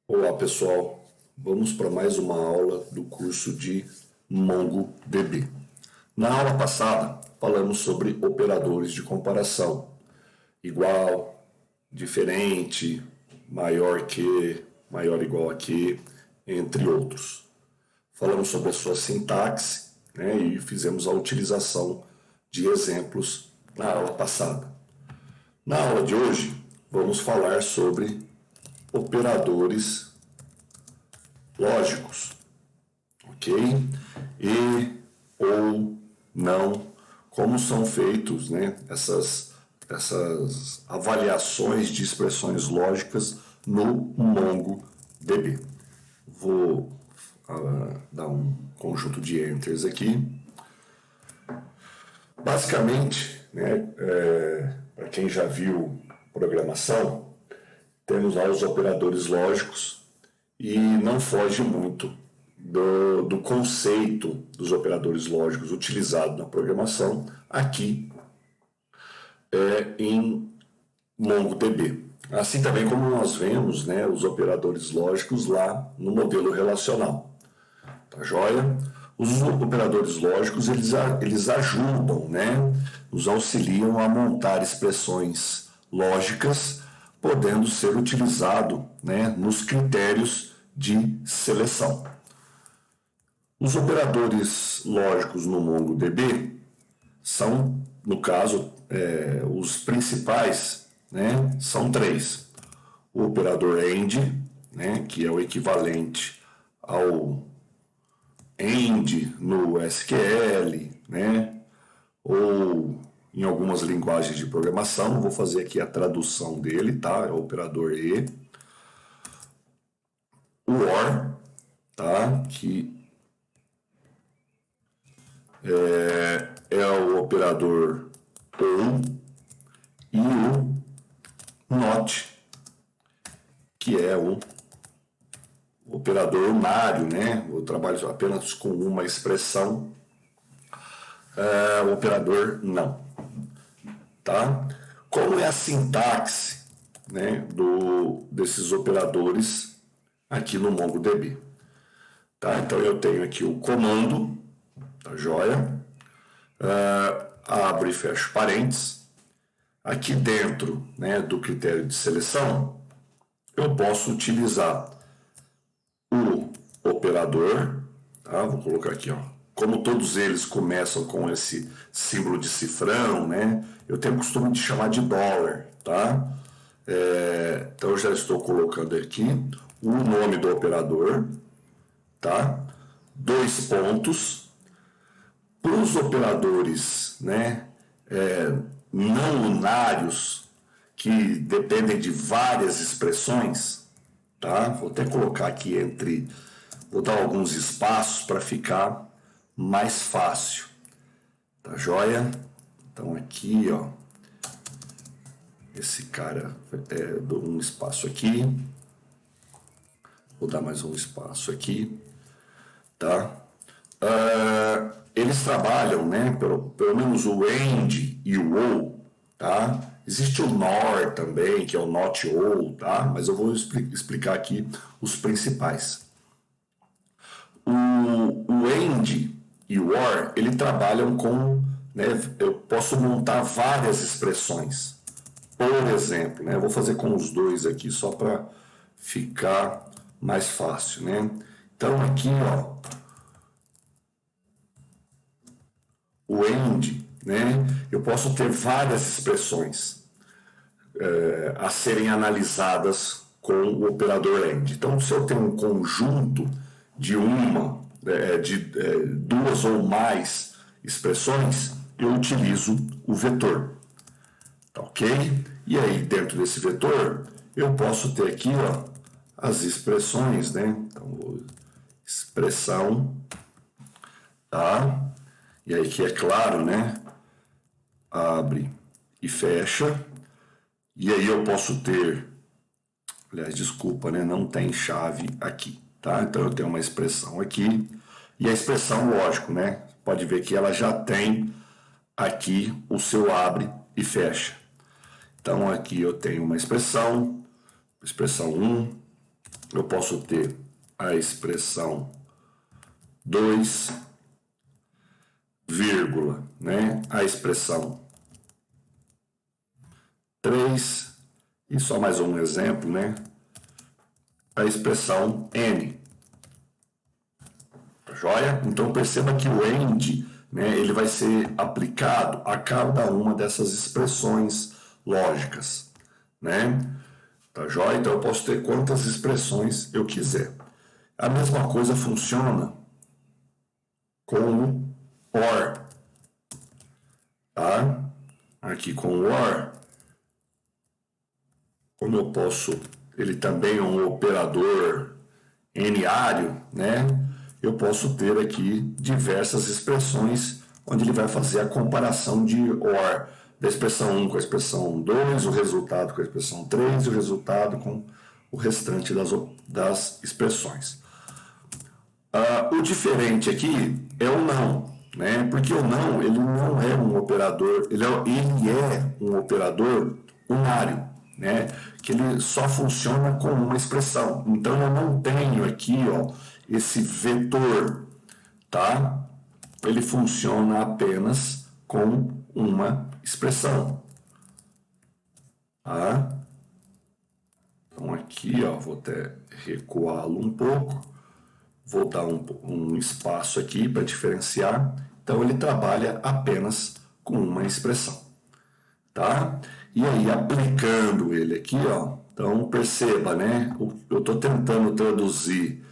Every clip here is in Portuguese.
Olá pessoal, vamos para mais uma aula do curso de MongoDB. Na aula passada falamos sobre operadores de comparação, igual, diferente, maior que, maior ou igual a que, entre outros. Falamos sobre a sua sintaxe, né, e fizemos a utilização de exemplos na aula passada. Na aula de hoje vamos falar sobre operadores lógicos, ok? E ou não, como são feitos, né, essas avaliações de expressões lógicas no MongoDB. Vou dar um conjunto de enters aqui. Basicamente, né, para quem já viu programação, temos lá os operadores lógicos e não foge muito do conceito dos operadores lógicos utilizado na programação aqui em MongoDB. Assim também como nós vemos, né, os operadores lógicos lá no modelo relacional. Tá joia? Os operadores lógicos, eles ajudam, né, nos auxiliam a montar expressões lógicas, podendo ser utilizado, né, nos critérios de seleção. Os operadores lógicos no MongoDB são, no caso, os principais, né, são três. O operador AND, né, que é o equivalente ao AND no SQL, né, ou em algumas linguagens de programação. Vou fazer aqui a tradução dele, tá? É o operador E. O OR, tá? Que é o operador OR, e o NOT, que é o operador unário, né? Eu trabalho apenas com uma expressão, o operador não, tá? Como é a sintaxe, né, desses operadores aqui no MongoDB? Tá? Então eu tenho aqui o comando, tá joia? Abro e fecho parênteses. Aqui dentro, né, do critério de seleção, eu posso utilizar o operador, tá? Vou colocar aqui, ó. Como todos eles começam com esse símbolo de cifrão, né? Eu tenho o costume de chamar de dólar, tá? Então eu já estou colocando aqui o nome do operador, tá? 2 pontos. Para os operadores, né, não unários, que dependem de várias expressões, tá? Vou até colocar aqui vou dar alguns espaços para ficar mais fácil, tá joia? Então aqui, ó, esse cara, dou um espaço aqui, vou dar mais um espaço aqui, tá? Eles trabalham, né, pelo menos o AND e o OR, tá? Existe o NOR também, que é o NOT OR, tá? Mas eu vou explicar aqui os principais. O AND e o OR, ele trabalham com, né, eu posso montar várias expressões. Por exemplo, né, eu vou fazer com os dois aqui só para ficar mais fácil, né? Então aqui, ó, o AND, né, eu posso ter várias expressões a serem analisadas com o operador AND. Então, se eu tenho um conjunto de duas ou mais expressões, eu utilizo o vetor, tá ok? E aí, dentro desse vetor, eu posso ter aqui, ó, as expressões, né? Então, expressão, tá? E aí que é claro, né? Abre e fecha. E aí eu posso ter, aliás, desculpa, né? Não tem chave aqui, tá? Então eu tenho uma expressão aqui. E a expressão, lógico, né? Pode ver que ela já tem aqui o seu abre e fecha. Então aqui eu tenho uma expressão 1, eu posso ter a expressão 2, vírgula, né? A expressão 3, e só mais um exemplo, né? A expressão n. Tá joia? Então perceba que o AND, né, ele vai ser aplicado a cada uma dessas expressões lógicas, né? Tá joia? Então eu posso ter quantas expressões eu quiser. A mesma coisa funciona com o OR, tá? Aqui com o OR, como eu posso, ele também é um operador n-ário, né? Eu posso ter aqui diversas expressões onde ele vai fazer a comparação de OR, da expressão 1 com a expressão 2, o resultado com a expressão 3 e o resultado com o restante das expressões. O diferente aqui é o não, né? Porque o não, ele não é um operador, ele é um operador unário, né? Que ele só funciona com uma expressão. Então eu não tenho aqui, ó, esse vetor, tá? Ele funciona apenas com uma expressão, tá? Então aqui, ó, vou até recuá-lo um pouco. Vou dar um espaço aqui para diferenciar. Então, ele trabalha apenas com uma expressão, tá? E aí, aplicando ele aqui, ó, então perceba, né? Eu estou tentando traduzir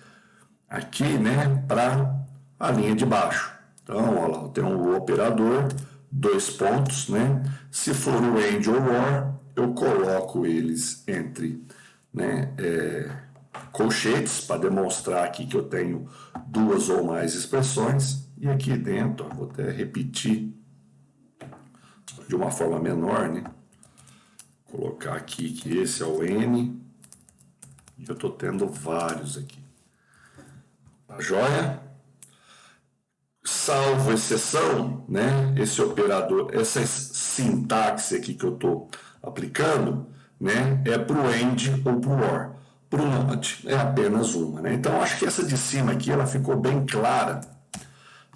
aqui, né, para a linha de baixo. Então, ó lá, eu tenho um operador, 2 pontos, né? Se for o AND ou OR, eu coloco eles entre, né, colchetes para demonstrar aqui que eu tenho duas ou mais expressões. E aqui dentro, ó, vou até repetir de uma forma menor, né? Colocar aqui que esse é o N e eu estou tendo vários aqui. Tá joia? Salvo exceção, né? Esse operador, essa sintaxe aqui que eu estou aplicando, né? É para o AND ou para o OR. Para o NOT é apenas uma, né? Então acho que essa de cima aqui ela ficou bem clara,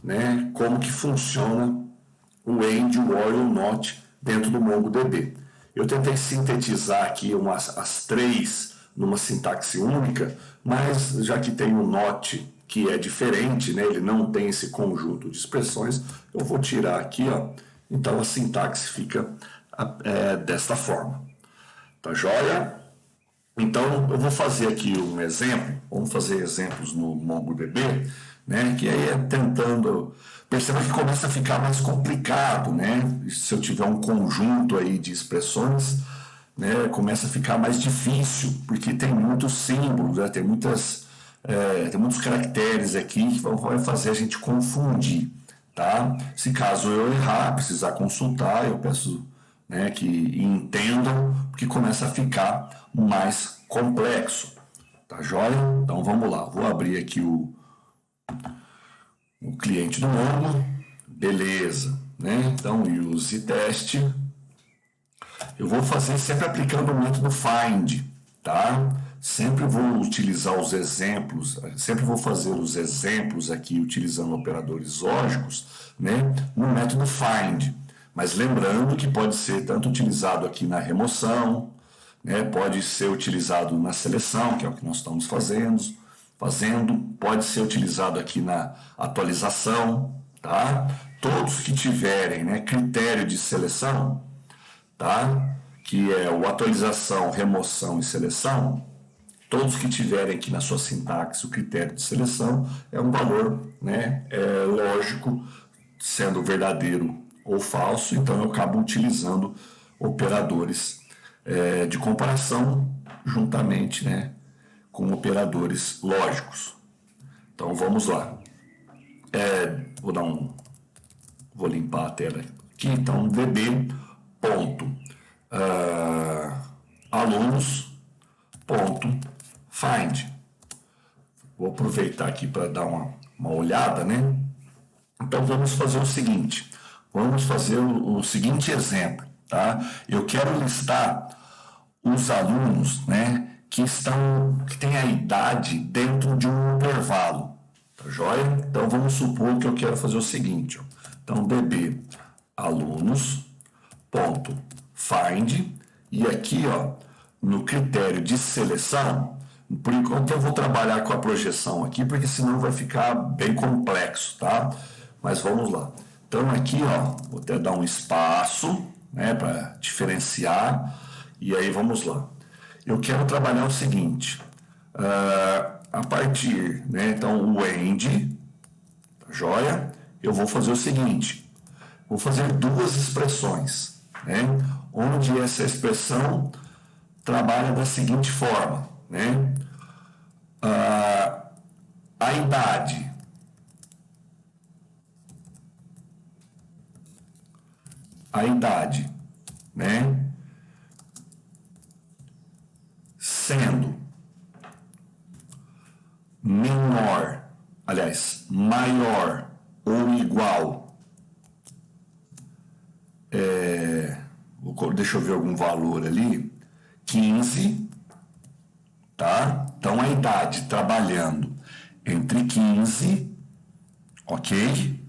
né? Como que funciona o AND, o OR e o NOT dentro do MongoDB. Eu tentei sintetizar aqui as três numa sintaxe única, mas já que tem o NOT que é diferente, né? Ele não tem esse conjunto de expressões, eu vou tirar aqui, ó. Então a sintaxe fica desta forma. Tá joia? Então, eu vou fazer aqui um exemplo, vamos fazer exemplos no MongoDB, né? Que aí é tentando, perceba que começa a ficar mais complicado, né? Se eu tiver um conjunto aí de expressões, né? Começa a ficar mais difícil, porque tem muitos símbolos, né? Tem muitos caracteres aqui que vão fazer a gente confundir, tá? Se caso eu errar, precisar consultar, eu peço, né, que entendam, porque começa a ficar mais complexo, tá joia? Então vamos lá, vou abrir aqui o cliente do Mongo, beleza, né? Então use teste, eu vou fazer sempre aplicando o método find, tá? Sempre vou utilizar os exemplos, sempre vou fazer os exemplos aqui utilizando operadores lógicos, né, no método find. Mas lembrando que pode ser tanto utilizado aqui na remoção, né, pode ser utilizado na seleção, que é o que nós estamos fazendo, pode ser utilizado aqui na atualização, tá? Todos que tiverem, né, critério de seleção, tá? Que é o atualização, remoção e seleção, todos que tiverem aqui na sua sintaxe o critério de seleção é um valor, né, lógico, sendo verdadeiro ou falso, então eu acabo utilizando operadores de comparação juntamente, né, com operadores lógicos. Então vamos lá. Vou limpar a tela aqui. Então db ponto alunos ponto find. Vou aproveitar aqui para dar uma olhada, né? Então vamos fazer o seguinte. Vamos fazer o seguinte exemplo, tá? Eu quero listar os alunos, né, que tem a idade dentro de um intervalo, tá joia? Então vamos supor que eu quero fazer o seguinte, ó. Então db alunos ponto find, e aqui, ó, no critério de seleção, por enquanto eu vou trabalhar com a projeção aqui, porque senão vai ficar bem complexo, tá? Mas vamos lá. Então aqui, ó, vou até dar um espaço, né, para diferenciar, e aí vamos lá. Eu quero trabalhar o seguinte, a partir, né, então o end, tá joia? Eu vou fazer o seguinte, vou fazer duas expressões, né, onde essa expressão trabalha da seguinte forma, né? A idade né, sendo menor, aliás, maior ou igual, deixa eu ver algum valor ali, 15, tá? Então a idade trabalhando entre 15, ok?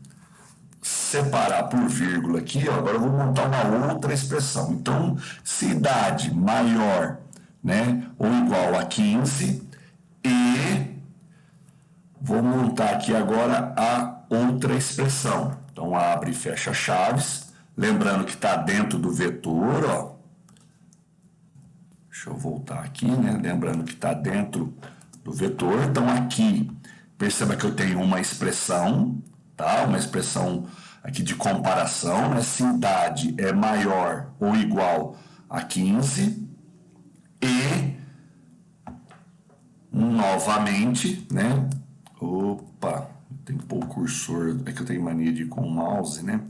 Separar por vírgula aqui, ó, agora eu vou montar uma outra expressão. Então, se idade maior, né, ou igual a 15, e vou montar aqui agora a outra expressão. Então, abre e fecha chaves, lembrando que está dentro do vetor, ó. Deixa eu voltar aqui, né, lembrando que está dentro do vetor. Então, aqui, perceba que eu tenho uma expressão, tá? Uma expressão aqui de comparação, né? Se idade é maior ou igual a 15 e novamente, né? Opa, tem que pôr o cursor, é que eu tenho mania de ir com o mouse, né?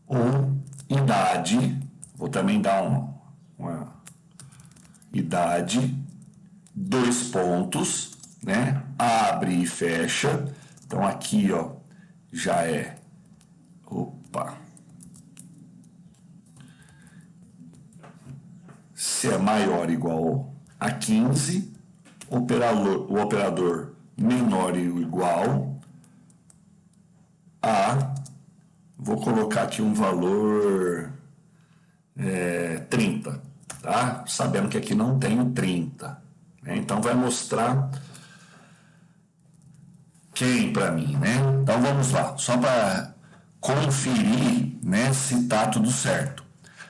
Ou idade, vou também dar uma idade, 2 pontos, né? Abre e fecha. Então aqui, ó, já é, opa, se é maior ou igual a 15, o operador menor ou igual a, vou colocar aqui um valor 30, tá? Sabendo que aqui não tem 30, né? Então vai mostrar quem para mim, né? Então vamos lá, só para conferir, né, se tá tudo certo.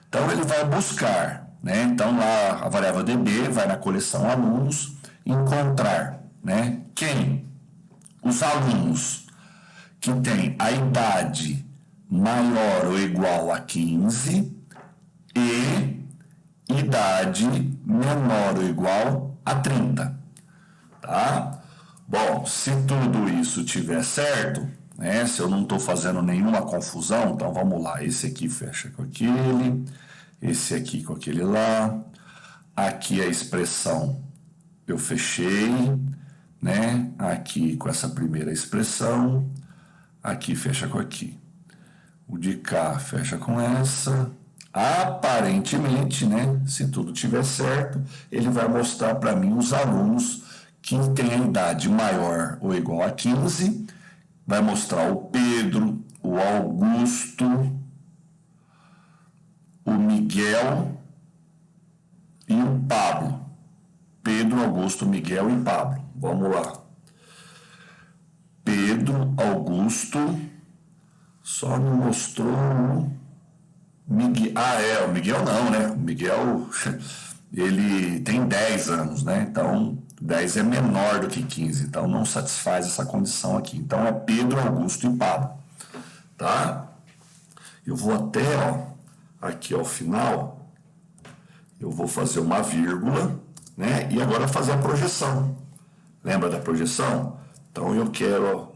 Então ele vai buscar, né? Então lá a variável db vai na coleção alunos encontrar, né? Quem? Os alunos que tem a idade maior ou igual a 15 e idade menor ou igual a 30, tá? Bom, se tudo isso tiver certo, né, se eu não estou fazendo nenhuma confusão, então vamos lá. Esse aqui fecha com aquele, esse aqui com aquele lá. Aqui a expressão eu fechei, né? Aqui com essa primeira expressão, aqui fecha com aqui. O de cá fecha com essa. Aparentemente, né, se tudo tiver certo, ele vai mostrar para mim os alunos que tem a idade maior ou igual a 15, vai mostrar o Pedro, o Augusto, o Miguel e o Pablo. Pedro, Augusto, Miguel e Pablo. Vamos lá. Pedro, Augusto, só me mostrou o Miguel. O Miguel não, né? O Miguel, ele tem 10 anos, né? Então, 10 é menor do que 15, então não satisfaz essa condição aqui. Então é Pedro, Augusto e Pablo, tá? Eu vou até, ó, aqui ao final, eu vou fazer uma vírgula, né? E agora fazer a projeção. Lembra da projeção? Então eu quero, ó,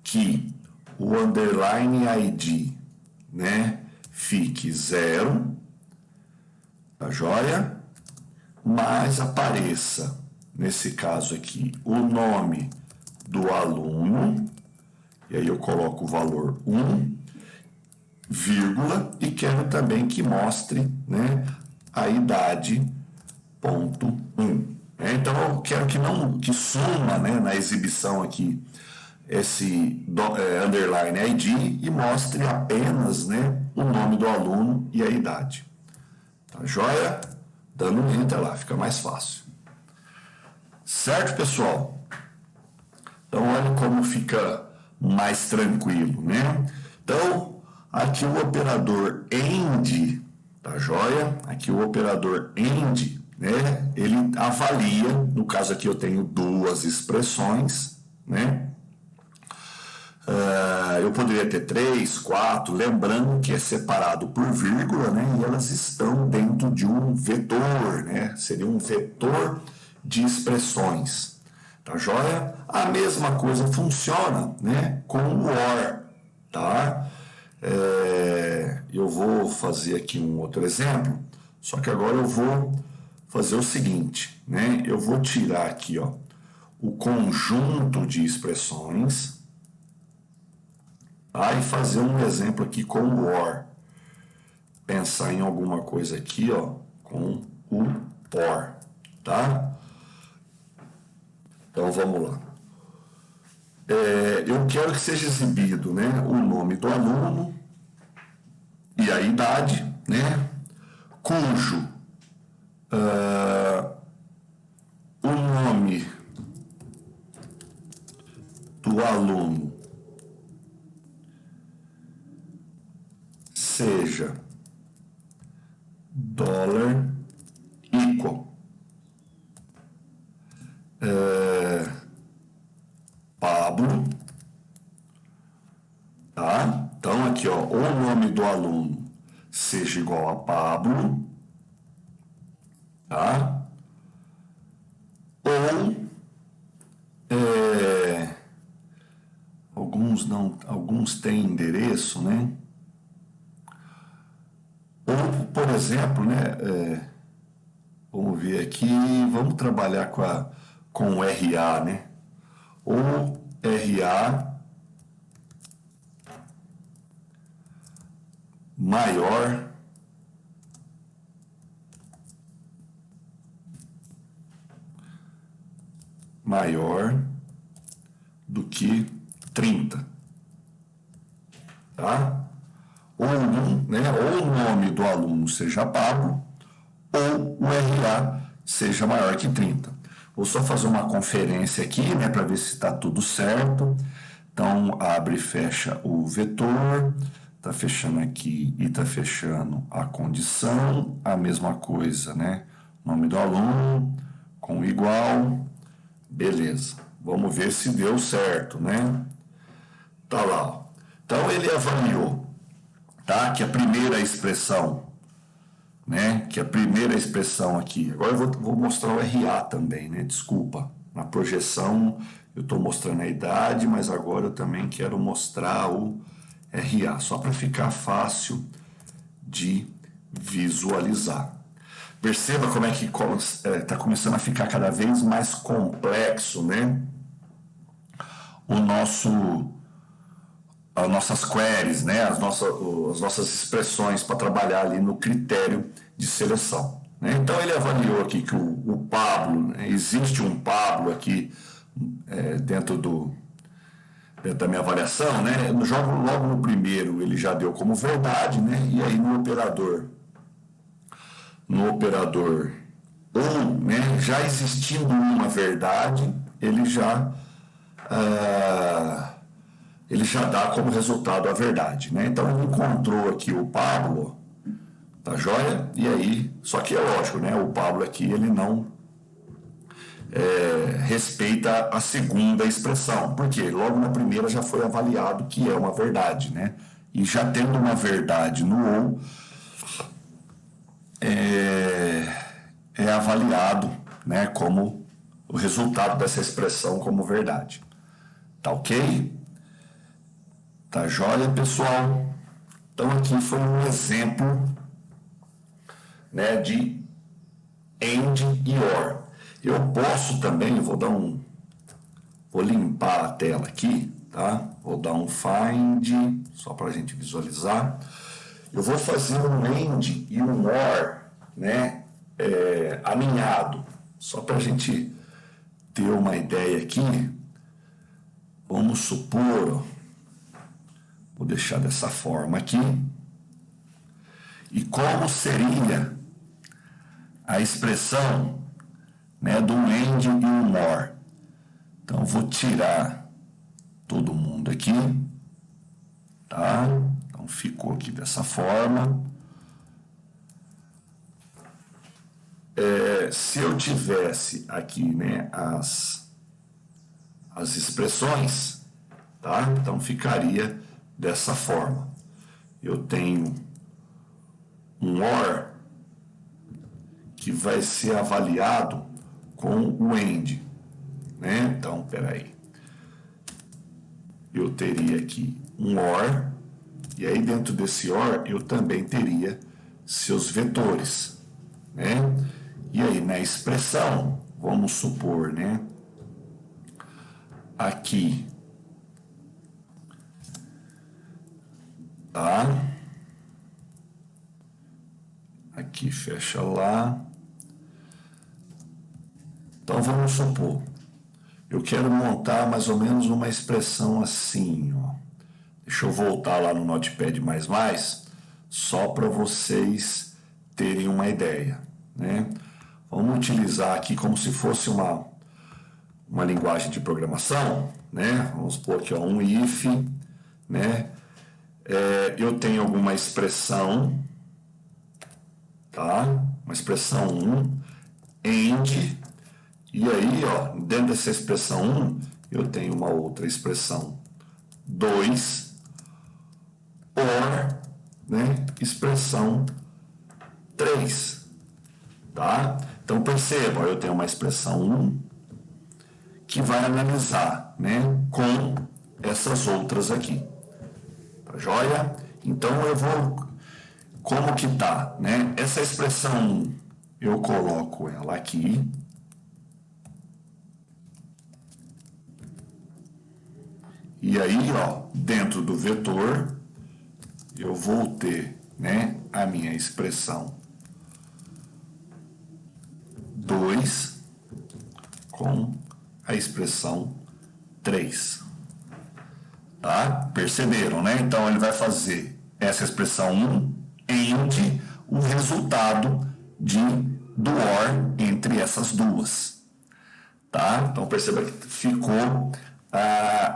que o underline ID, né, fique 0, tá joia? Mas apareça, nesse caso aqui, o nome do aluno, e aí eu coloco o valor 1, vírgula, e quero também que mostre, né, a idade Então, eu quero que suma, né, na exibição aqui esse underline ID e mostre apenas, né, o nome do aluno e a idade. Tá joia? Dando um enter lá, fica mais fácil. Certo, pessoal? Então, olha como fica mais tranquilo, né? Então, aqui o operador AND, tá joia? Aqui o operador AND, né? Ele avalia, no caso aqui eu tenho duas expressões, né? Eu poderia ter 3, 4, lembrando que é separado por vírgula, né? E elas estão dentro de um vetor, né? Seria um vetor de expressões, tá joia? A mesma coisa funciona, né? Com o OR, tá? Eu vou fazer aqui um outro exemplo, só que agora eu vou fazer o seguinte, né? Eu vou tirar aqui, ó, o conjunto de expressões, tá? E fazer um exemplo aqui com o OR. Pensar em alguma coisa aqui, ó, com o OR, tá? Então vamos lá. Eu quero que seja exibido, né, o nome do aluno e a idade, né, cujo o nome do aluno seja $equal Pablo, tá? Então aqui, ó, o nome do aluno seja igual a Pablo, tá? Ou alguns têm endereço, né? Ou, por exemplo, né? Vamos ver aqui, vamos trabalhar com o RA, né? Ou RA maior do que 30, tá? Ou o nome do aluno seja Pablo, ou o RA seja maior que 30. Vou só fazer uma conferência aqui, né, para ver se está tudo certo. Então, abre e fecha o vetor, está fechando aqui e está fechando a condição, a mesma coisa, né? Nome do aluno com igual, beleza. Vamos ver se deu certo, né? Tá lá. Então, ele avaliou, tá? Que a primeira expressão, né? Que a primeira expressão aqui. Agora eu vou mostrar o RA também, né? Desculpa. Na projeção eu estou mostrando a idade, mas agora eu também quero mostrar o RA, só para ficar fácil de visualizar. Perceba como é que está começando a ficar cada vez mais complexo, né? As nossas queries, né? As nossas expressões para trabalhar ali no critério de seleção, né? Então ele avaliou aqui que o Pablo, né? Existe um Pablo aqui dentro da minha avaliação, né? Logo no primeiro ele já deu como verdade, né? E aí no operador ou, né? Já existindo uma verdade, ele já dá como resultado a verdade, né? Então ele encontrou aqui o Pablo, tá joia? E aí, só que é lógico, né? O Pablo aqui ele não respeita a segunda expressão, porque logo na primeira já foi avaliado que é uma verdade, né? E já tendo uma verdade no ou, é avaliado, né, como o resultado dessa expressão como verdade. Tá ok? Tá joia, pessoal? Então aqui foi um exemplo, né, de AND e OR. Eu posso também, vou limpar a tela aqui, tá? Vou dar um find, só para a gente visualizar. Eu vou fazer um AND e um OR, né, alinhado. Só para a gente ter uma ideia aqui, vamos supor, vou deixar dessa forma aqui, e como seria a expressão, né, do AND e um OR. Então, vou tirar todo mundo aqui, tá? Então, ficou aqui dessa forma. Se eu tivesse aqui, né, as expressões, tá? Então, ficaria dessa forma. Eu tenho um OR que vai ser avaliado com o AND, né? Então, peraí. Eu teria aqui um OR, e aí dentro desse OR eu também teria seus vetores, né? E aí na expressão, vamos supor, né? Aqui, tá? Aqui fecha lá. Então vamos supor, eu quero montar mais ou menos uma expressão assim, ó. Deixa eu voltar lá no Notepad++, só para vocês terem uma ideia, né? Vamos utilizar aqui como se fosse uma linguagem de programação, né? Vamos supor aqui, ó, um if, né? Eu tenho alguma expressão, tá? Uma expressão 1, AND, e aí, ó, dentro dessa expressão 1, eu tenho uma outra expressão 2, OR, né? Expressão 3, tá? Então, perceba, eu tenho uma expressão 1 que vai analisar, né, com essas outras aqui. Tá joia? Então, eu vou... Como que tá, né? Essa expressão 1, eu coloco ela aqui. E aí, ó, dentro do vetor, eu vou ter, né, a minha expressão 2 com a expressão 3. Tá? Perceberam, né? Então, ele vai fazer essa expressão 1 AND o resultado do OR entre essas duas. Tá? Então, perceba que ficou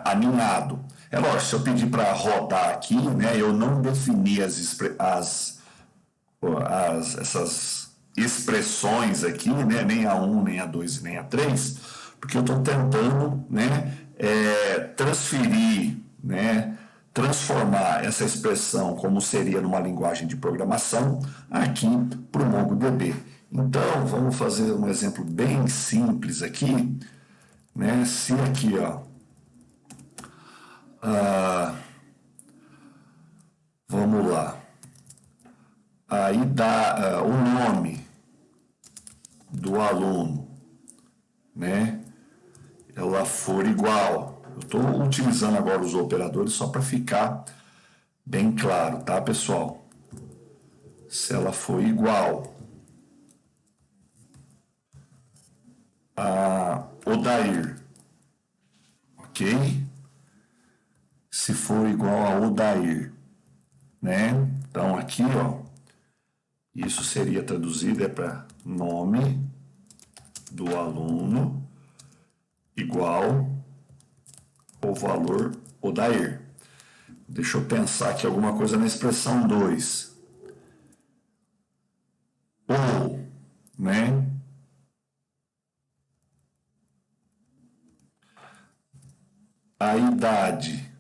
alinhado. É lógico, se eu pedir para rodar aqui, né, eu não defini essas expressões aqui, né, nem a 1, nem a 2 e nem a 3, porque eu estou tentando, né, transferir, né, transformar essa expressão como seria numa linguagem de programação aqui para o MongoDB. Então, vamos fazer um exemplo bem simples aqui, né? Se aqui, ó, vamos lá, aí dá o nome do aluno, né? Ela for igual. Eu estou utilizando agora os operadores só para ficar bem claro, tá, pessoal? Se ela for igual a Odair, ok? Se for igual a Odair, né? Então aqui, ó, isso seria traduzido para nome do aluno igual ao valor Odair. Deixa eu pensar aqui alguma coisa na expressão 2. Ou, né? A idade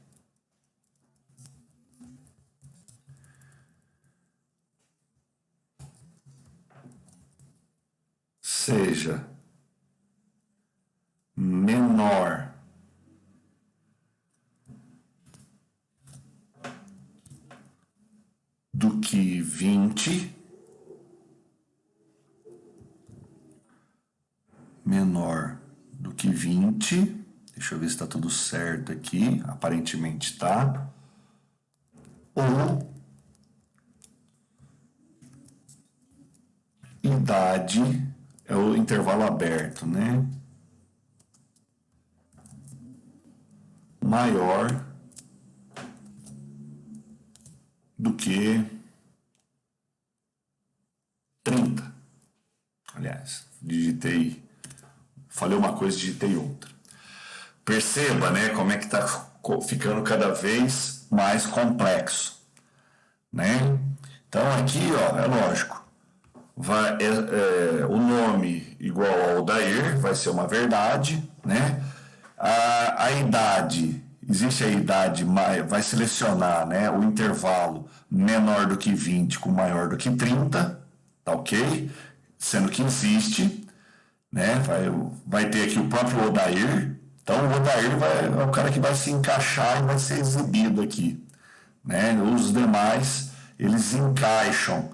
seja menor do que 20, menor do que 20, deixa eu ver se está tudo certo aqui, aparentemente está, ou idade é o intervalo aberto, né? Maior do que 30. Aliás, falei uma coisa, digitei outra. Perceba, né, como é que está ficando cada vez mais complexo, né? Então aqui, ó, é lógico, o nome igual ao Odair vai ser uma verdade, né? A idade, existe a idade, vai selecionar, né, o intervalo menor do que 20 com maior do que 30, tá ok? Sendo que existe, né? Vai ter aqui o próprio Odair. Então o Odair é o cara que vai se encaixar e vai ser exibido aqui, né? Os demais, eles encaixam,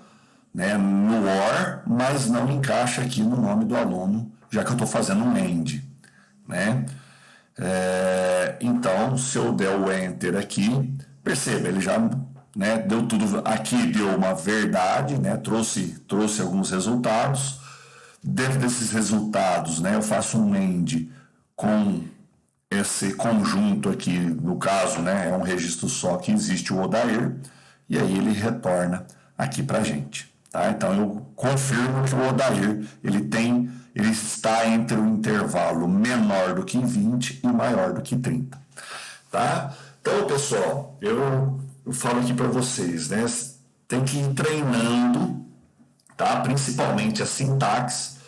né, no OR, mas não encaixa aqui no nome do aluno, já que eu estou fazendo um AND, né? Então, se eu der o Enter aqui, perceba, ele já, né, deu tudo, aqui deu uma verdade, né, trouxe alguns resultados. Dentro desses resultados, né, eu faço um AND com esse conjunto aqui, no caso, né, é um registro só que existe o Odair, e aí ele retorna aqui para a gente. Tá? Então eu confirmo que o Odair ele está entre o intervalo menor do que 20 e maior do que 30. Tá? Então, pessoal, eu falo aqui para vocês, né, tem que ir treinando, tá? Principalmente a sintaxe,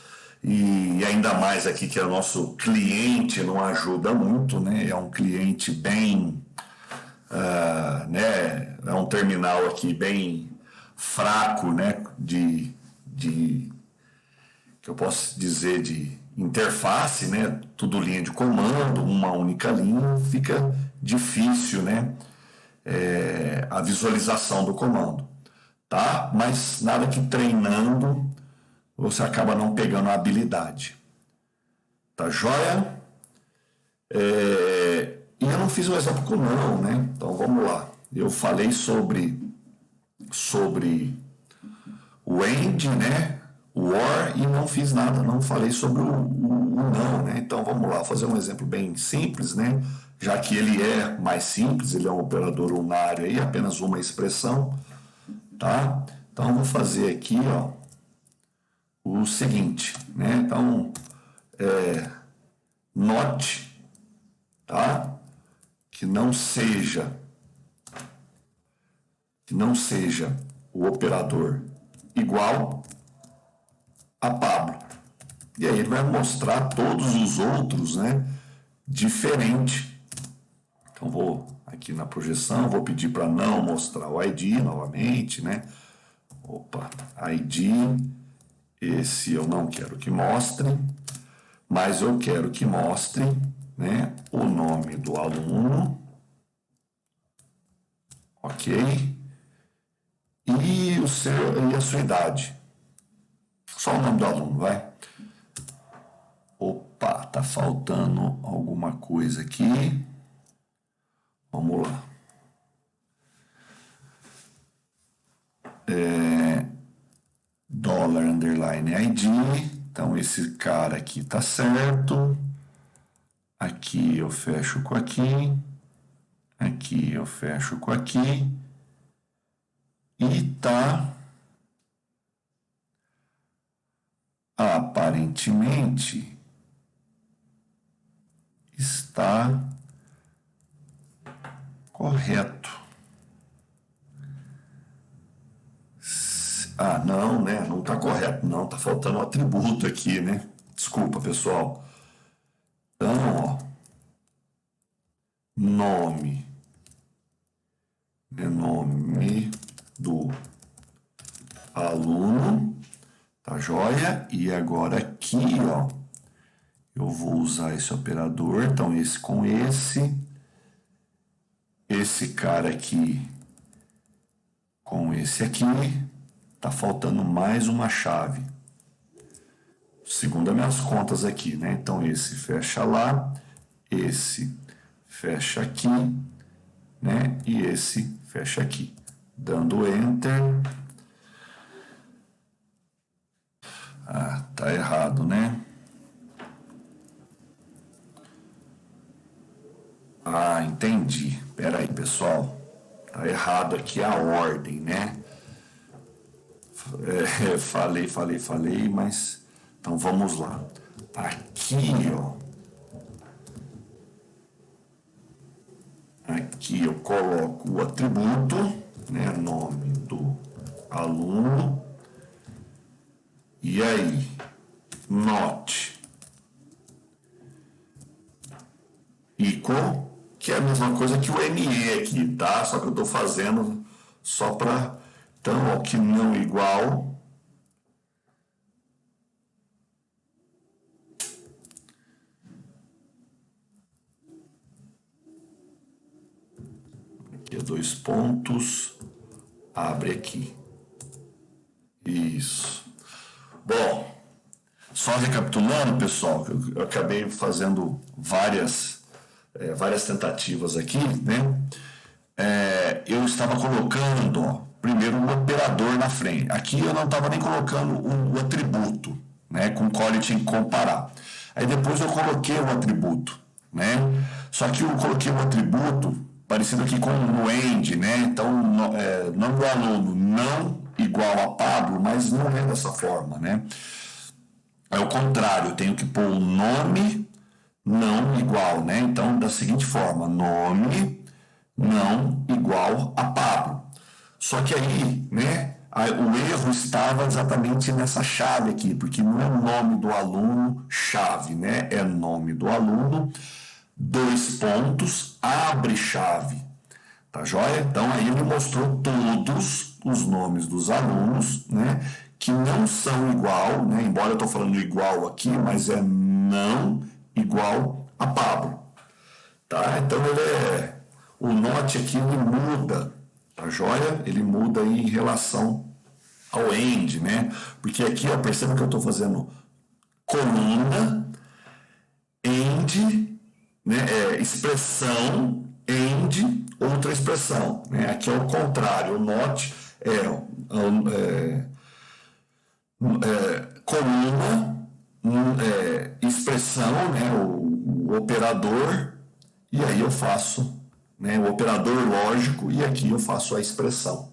e ainda mais aqui que o nosso cliente não ajuda muito, né? É um cliente bem, né? É um terminal aqui bem fraco, né? Que eu posso dizer de interface, né? Tudo linha de comando, uma única linha, fica difícil, né? A visualização do comando, tá? Mas nada que treinando você acaba não pegando a habilidade. Tá joia? E eu não fiz um exemplo com não, né? Então vamos lá. Eu falei sobre o AND, né? O OR, e não fiz nada, não falei sobre o não, né? Então vamos lá, fazer um exemplo bem simples, né? Já que ele é mais simples, ele é um operador unário aí, apenas uma expressão, tá? Então eu vou fazer aqui, ó, o seguinte, né? Então, not, tá? Que não seja o operador igual a Pablo. E aí ele vai mostrar todos os outros, né, diferente. Então vou aqui na projeção, vou pedir para não mostrar o ID novamente, né? Opa, ID, esse eu não quero que mostre, mas eu quero que mostre, né, o nome do aluno, ok? E a sua idade. Só o nome do aluno, vai. Opa, tá faltando alguma coisa aqui. Vamos lá. Dollar underline ID. Então esse cara aqui tá certo. Aqui eu fecho com aqui. Aqui eu fecho com aqui. E tá aparentemente está correto. Ah, não, né? Não está correto, não. Tá faltando um atributo aqui, né? Desculpa, pessoal. Então, ó, nome do aluno, tá joia? E agora aqui, ó, eu vou usar esse operador, então esse com esse cara aqui com esse aqui, tá faltando mais uma chave. Segundo as minhas contas aqui, né? Então esse fecha lá, esse fecha aqui, né? E esse fecha aqui. Dando Enter. Ah, tá errado, né? Ah, entendi. Pera aí, pessoal. Tá errado aqui a ordem, né? Falei, mas... Então, vamos lá. Aqui, ó. Aqui eu coloco o atributo, né? Nome do aluno. E aí, not equal, que é a mesma coisa que o NE aqui, tá? Só que eu estou fazendo só para... Então, ó, que não igual... Aqui, 2 pontos, abre aqui. Isso. Bom, só recapitulando, pessoal, que eu acabei fazendo várias tentativas aqui, né? Eu estava colocando, ó, primeiro um operador na frente. Aqui eu não estava nem colocando o atributo, né, com o qual ele tinha que comparar. Aí depois eu coloquei o atributo, né? Só que eu coloquei o atributo parecido aqui com o end, né? Então, nome do aluno não igual a Pablo, mas não é dessa forma, né? É o contrário, eu tenho que pôr o nome não igual, né? Então, da seguinte forma, nome não igual a Pablo. Só que aí, né, o erro estava exatamente nessa chave aqui, porque não é o nome do aluno chave, né? É nome do aluno, 2 pontos, abre chave. Tá joia? Então aí ele mostrou todos os nomes dos alunos, né, que não são igual, né, embora eu estou falando igual aqui, mas é não igual a Pablo. Tá? Então o not aqui ele muda, tá joia? Ele muda aí em relação ao end, né? Porque aqui, ó, perceba que eu estou fazendo coluna, end, né? Expressão, end, outra expressão, né? Aqui é o contrário, o not coluna, expressão, né? O operador, e aí eu faço, né, o operador lógico, e aqui eu faço a expressão.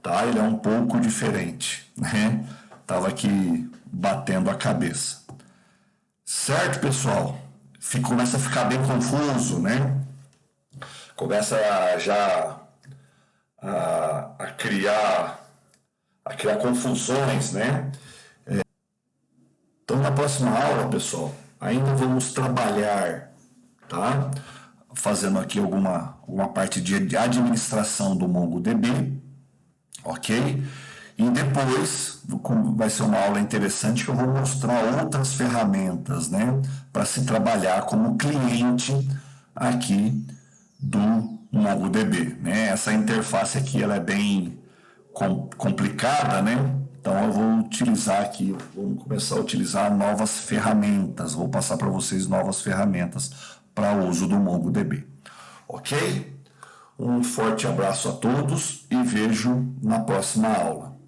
Tá? Ele é um pouco diferente, né? Tava aqui batendo a cabeça. Certo, pessoal? Começa a ficar bem confuso, né? Começa a criar confusões, né? Então, na próxima aula, pessoal, ainda vamos trabalhar, tá? Fazendo aqui alguma parte de administração do MongoDB, ok? E depois vai ser uma aula interessante que eu vou mostrar outras ferramentas, né, para se trabalhar como cliente aqui do MongoDB, né? Essa interface aqui ela é bem complicada, né? Então eu vou utilizar aqui, vamos começar a utilizar novas ferramentas, vou passar para vocês novas ferramentas para o uso do MongoDB, ok? Um forte abraço a todos e vejo na próxima aula.